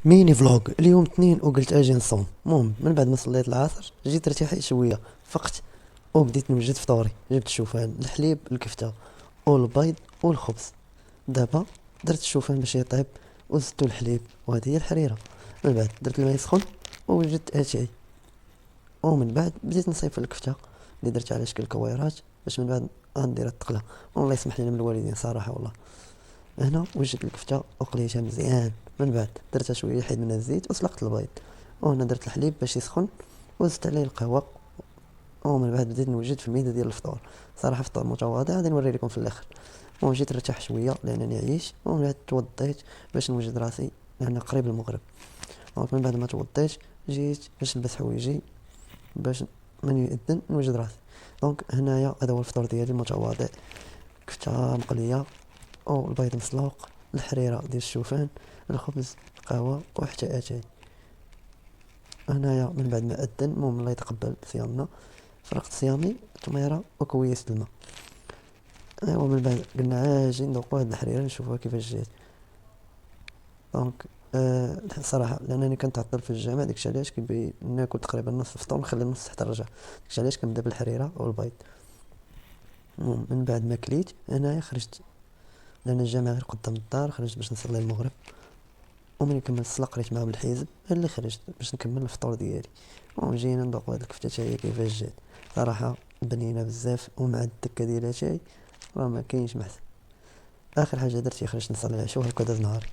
ميني فلوج اليوم اثنين وقلت اجي نصوم. المهم من بعد ما صليت العصر جيت ارتاح شويه، فقت وبديت نوجد فطوري. جبت الشوفان، الحليب، الكفته والبيض والخبز. دابا درت الشوفان باش يطيب وزدت الحليب وهذه هي الحريره. من بعد درت الماء يسخن ووجدت اتاي، ومن بعد بديت نصيب في الكفته اللي درتها على شكل كويرات باش من بعد غندير التقله. والله يسمح لنا من الوالدين صراحه والله. هنا وجدت الكفتة وقليتها مزيان. من بعد درتها شوية حيد من الزيت وسلقت البيض، وهنا درت الحليب باش يسخن وزدت عليه القهوة. ومن بعد بديت نوجد في الميزة ديال الفطور. صراحة فطور متواضع غادي نوري لكم في الاخر. وجيت نرتاح شوية لانني عييت، ومن بعد توضيت باش نوجد راسي لان قريب المغرب. دونك من بعد ما توضيت جيت باش نلبس حوايجي باش من يأذن نوجد راسي. دونك هنايا هذا هو الفطور ديالي المتواضع: كفتة مقلية او البيض مسلوق، الحريره ديال الشوفان، الخبز، القهوه وحتى اتاي. هنايا من بعد ما اذن المهم الله يتقبل صيامنا، فرقت صيامي تميره وكويست الماء. ايوا من بعد قلنا عاجي نذوقوا هاد الحريره نشوفوها كيفاش جات. دونك الصراحه لانني كنتعطل في الجامع داكشي علاش كيبي ناكل تقريبا نص الفطور ونخلي النص حتى نرجع. داكشي علاش كنبدا بالحريره والبيض. المهم من بعد ما كليت هنايا خرجت لان الجامع غير قدام الدار، خرجت باش نصلي المغرب. وملي كملت الصلاة قريت معاهم الحزب اللي خرجت باش نكمل الفطور ديالي. وجينا نذوقو هاد الكفتة تا هي كيفاش جات. صراحة بنينة بزاف ومع الدكة ديال اتاي راه مكاينش ما احسن. اخر حاجة درت هي خرجت نصلي العشاء وهكا داز نهاري.